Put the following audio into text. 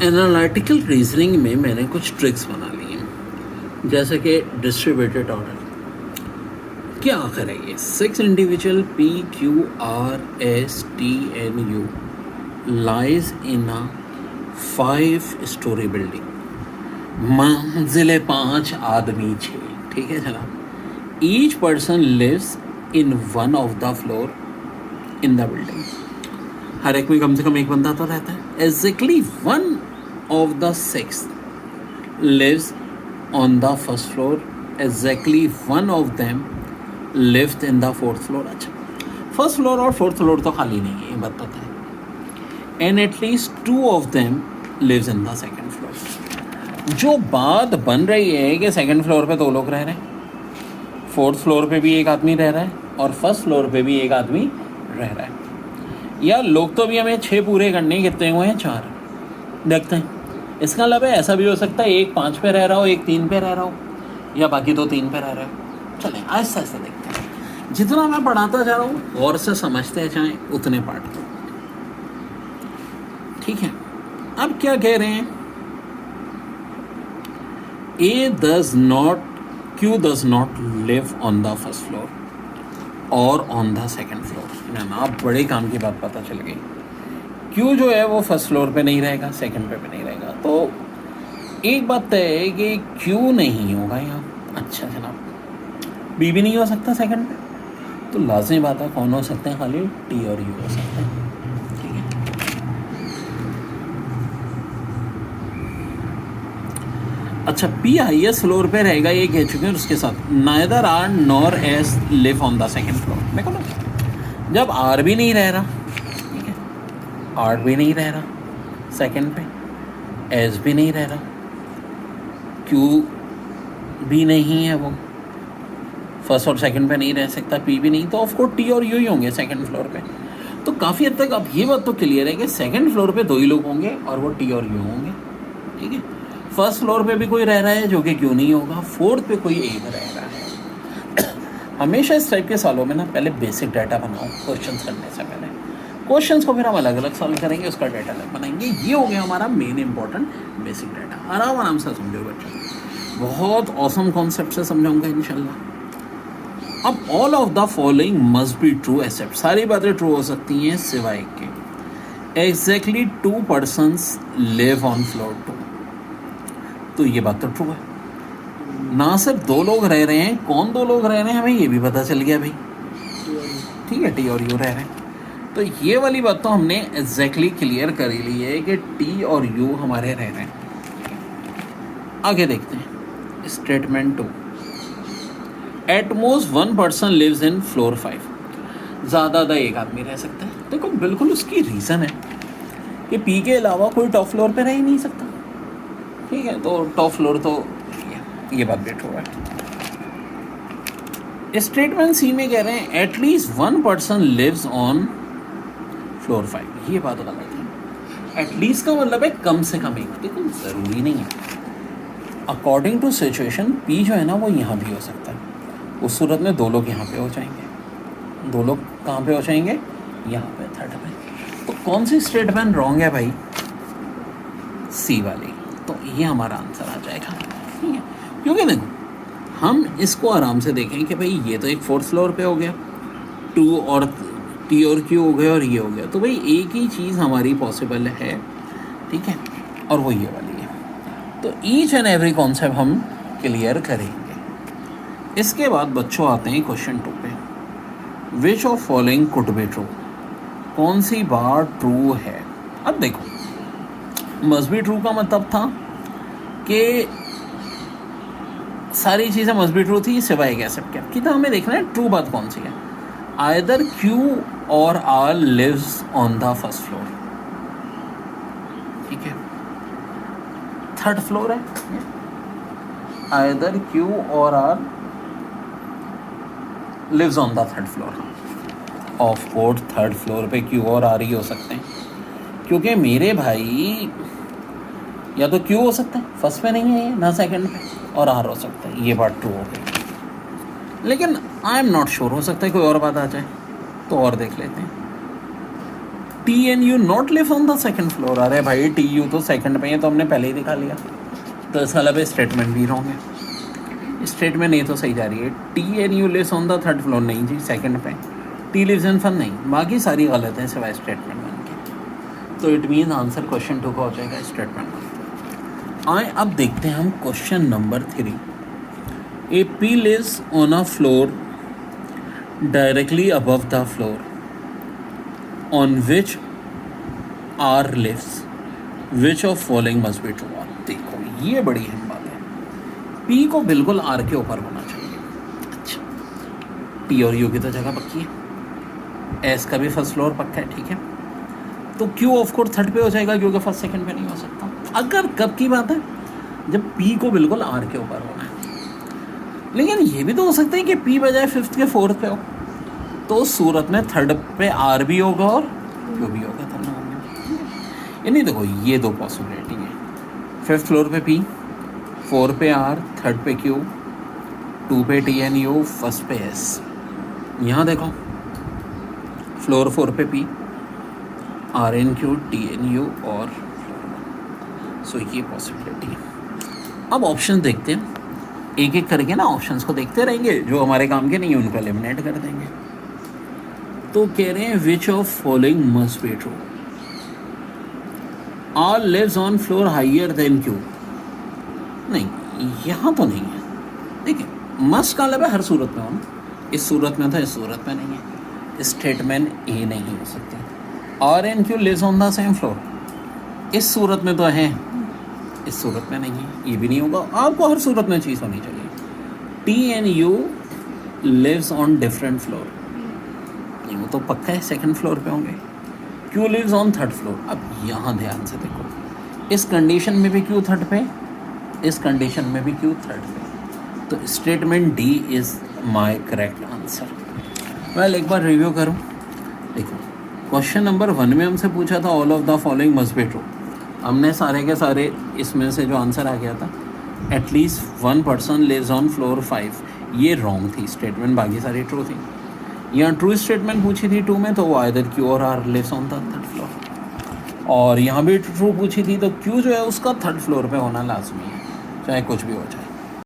Analytical reasoning में मैंने कुछ ट्रिक्स बना ली हैं, जैसे कि डिस्ट्रीब्यूटेड ऑर्डर क्या करेंगे। 6 individual P Q R S T N U lies in a 5 story building, मंजिले 5 आदमी 6, ठीक है जनाब। Each person lives in one of the floor in the building, हर एक में कम से कम एक बंदा तो रहता है। Exactly one of the 6 lives on the first floor, exactly one of them lives in the fourth floor. अच्छा, फर्स्ट फ्लोर और फोर्थ फ्लोर तो खाली नहीं है, ये बात पता है। And at least 2 of them lives in the second floor. जो बात बन रही है कि सेकेंड फ्लोर पे 2 लोग रह रहे हैं, फोर्थ फ्लोर पे भी एक आदमी रह रहा है और फर्स्ट फ्लोर पे भी एक आदमी रह रहा है। या लोग तो भी हमें 6 पूरे करने, कितने हुए हैं 4, देखते हैं। इसका मतलब है ऐसा भी हो सकता है एक 5 पे रह रहा हो, एक 3 पे रह रहा हो, या बाकी तो 3 पे रह रहे हो। चलें आहिस्ता आहिस्ता देखते हैं। जितना मैं पढ़ाता जा रहा हूँ और से समझते जाएं उतने पार्ट को, ठीक है। अब क्या कह रहे हैं, Q does not live on the first floor और on the second floor। ना बड़े काम की बात पता चल गई। Q जो है वो फर्स्ट फ्लोर पे नहीं रहेगा, सेकंड पे भी नहीं रहेगा। तो एक बात तय है कि Q नहीं होगा यहाँ। अच्छा जनाब, B भी नहीं हो सकता सेकंड पे, तो लाजमी बात है कौन हो सकते हैं, खाली T और U हो सकते हैं, ठीक है। अच्छा, P हाईएस्ट फ्लोर पे रहेगा, ये कह चुके हैं। उसके साथ neither R nor S live on the second floor. देखो ना, जब R भी नहीं रह रहा, ठीक है, R भी नहीं रह रहा सेकंड पे, S भी नहीं रह रहा, Q भी नहीं है, वो फर्स्ट और सेकंड पे नहीं रह सकता, P भी नहीं, तो ऑफकोर्स T और U ही होंगे सेकंड फ्लोर पे। तो काफ़ी हद तक अब ये बात तो क्लियर है कि सेकंड फ्लोर पे 2 ही लोग होंगे और वो T और U होंगे, ठीक है। फर्स्ट फ्लोर पे भी कोई रह रहा है जो कि क्यों नहीं होगा, फोर्थ पे कोई एक रह रहा है। हमेशा इस टाइप के सवालों में ना पहले बेसिक डाटा बनाओ क्वेश्चंस करने से पहले। क्वेश्चंस को फिर हम अलग अलग सॉल्व करेंगे, उसका डाटा अलग बनाएंगे। ये हो गया हमारा मेन इंपॉर्टेंट बेसिक डाटा। आराम से समझो बच्चों, बहुत ऑसम कॉन्सेप्ट से समझाऊंगा इंशाल्लाह। अब all of the following must be true except, सारी बातें ट्रू हो सकती हैं सिवाय के exactly 2 persons live on floor 2। तो ये बात तो ट्रू है। ना सिर्फ 2 लोग रह रहे हैं, कौन 2 लोग रह रहे हैं हमें ये भी पता चल गया भाई, ठीक है, T और U रह रहे हैं। तो ये वाली बात तो हमने एग्जैक्टली क्लियर कर ही ली है कि T और U हमारे रह रहे हैं। आगे देखते हैं statement 2। At most 1 person lives in floor 5, ज़्यादा एक आदमी रह सकता है। देखो बिल्कुल उसकी रीज़न है कि P के अलावा कोई टॉप फ्लोर पे रह ही नहीं सकता, ठीक है। तो टॉप फ्लोर तो ये बात भी ट्रू है। स्टेटमेंट सी में कह रहे हैं at least 1 person lives on floor 5, ये बात गलत है। एटलीस्ट का मतलब है कम से कम एक, देखो ज़रूरी नहीं है। अकॉर्डिंग टू सिचुएशन P जो है ना वो यहाँ भी हो सकता है, उस सूरत में 2 लोग यहाँ पे हो जाएंगे। 2 लोग कहाँ पे हो जाएंगे, यहाँ पे, थर्ड पे। तो कौन सी स्टेटमेंट रॉन्ग है भाई, सी वाली। तो ये हमारा आंसर आ जाएगा, ठीक है। क्योंकि देखो हम इसको आराम से देखें कि भाई ये तो एक 4th फ्लोर पे हो गया, 2 और T और Q हो गए और ये हो गया, तो भाई एक ही चीज़ हमारी पॉसिबल है, ठीक है, और वो ये वाली है। तो ईच एंड एवरी कॉन्सेप्ट हम क्लियर करेंगे। इसके बाद बच्चों आते हैं क्वेश्चन 2 पे। विच of following could be true, कौन सी बात ट्रू है। अब देखो मस्ट बी ट्रू का मतलब था कि सारी चीज़ें मस्ट बी ट्रू थी सिवाय एक एक्सेप्ट किया कि, तो हमें देखना है ट्रू बात कौन सी है। आइदर Q और R lives on the first floor, ठीक है, थर्ड फ्लोर है। आइदर Q और R lives on the third floor. Of course third floor पे Q और R ही हो सकते हैं, क्योंकि मेरे भाई या तो Q हो सकता है, फर्स्ट पे नहीं है ये, ना सेकंड पे, और R हो सकता है। ये बात ट्रू हो गई, लेकिन आई एम नॉट श्योर, हो सकता है कोई और बात आ जाए, तो और देख लेते हैं। T N U not live on the second floor. अरे भाई टी यू तो सेकंड पे है, तो हमने पहले ही दिखा लिया, तो इसका मतलब स्टेटमेंट भी रॉन्ग है। स्टेटमेंट ये तो सही जा रही है, T N U lives on the third floor नहीं जी, सेकंड पे। टी लिव्स इन फन नहीं, बाकी सारी गलत हैं सिवाय स्टेटमेंट वन के। तो इट मीन आंसर क्वेश्चन 2 का हो जाएगा स्टेटमेंट वन। आए अब देखते हैं हम question number 3। A P lives on a floor directly above the floor on which R lives, which of following must be true. देखो ये बड़ी अहम बात है, पी को बिल्कुल आर के ऊपर होना चाहिए। अच्छा, टी और यू की तो जगह पक्की है, एस का भी फर्स्ट फ्लोर पक्का है, ठीक है। तो क्यू ऑफ कोर्स थर्ड पे हो जाएगा, क्योंकि फर्स्ट सेकंड पे नहीं हो सकता। अगर कब की बात है, जब पी को बिल्कुल आर के ऊपर होना है। लेकिन ये भी तो हो सकता है कि पी बजाय फिफ्थ के फोर्थ पे हो, तो उस सूरत में थर्ड पे आर भी होगा और क्यू भी होगा। यानी देखो ये दो पॉसिबिलिटी है, फिफ्थ फ्लोर पे पी, 4 पे आर, थर्ड पे क्यू, 2 पे टी एन यू, फर्स्ट पे एस। यहाँ देखो फ्लोर 4 पे P, R N Q, T N U और सो ये पॉसिबिलिटी है। अब ऑप्शन देखते हैं, एक एक करके ना ऑप्शंस को देखते रहेंगे, जो हमारे काम के नहीं है उनको एलिमिनेट कर देंगे। तो कह रहे हैं which of following must be true. R lives on floor higher than Q, नहीं यहाँ तो नहीं है। देखिए मस्ट का मतलब है हर सूरत में हो ना, इस सूरत में था, इस सूरत में नहीं है। स्टेटमेंट ए नहीं हो सकती। R N Q lives on the same floor, इस सूरत में तो है, इस सूरत में नहीं है, ये भी नहीं होगा। आपको हर सूरत में चीज़ होनी चाहिए। T N U lives on different floor, नहीं वो तो पक्का है सेकंड फ्लोर पे होंगे। Q lives on third floor. अब यहाँ ध्यान से देखो, इस कंडीशन में भी क्यू थर्ड पे, इस कंडीशन में भी क्यू थर्ड पे, तो statement D is my correct answer. Well एक बार रिव्यू करूँ, देखो क्वेश्चन नंबर 1 में हमसे पूछा था all of the following must be true. हमने सारे के सारे इसमें से जो आंसर आ गया था, at least 1 person lives on floor 5, ये रॉन्ग थी स्टेटमेंट, बाकी सारी ट्रू थी। यहाँ ट्रू स्टेटमेंट पूछी थी 2 में, तो वो आइदर क्यू और R lives on the third floor. और यहाँ भी ट्रू पूछी थी, तो क्यू जो है उसका थर्ड फ्लोर पे होना लाजमी है, चाहे कुछ भी हो जाए।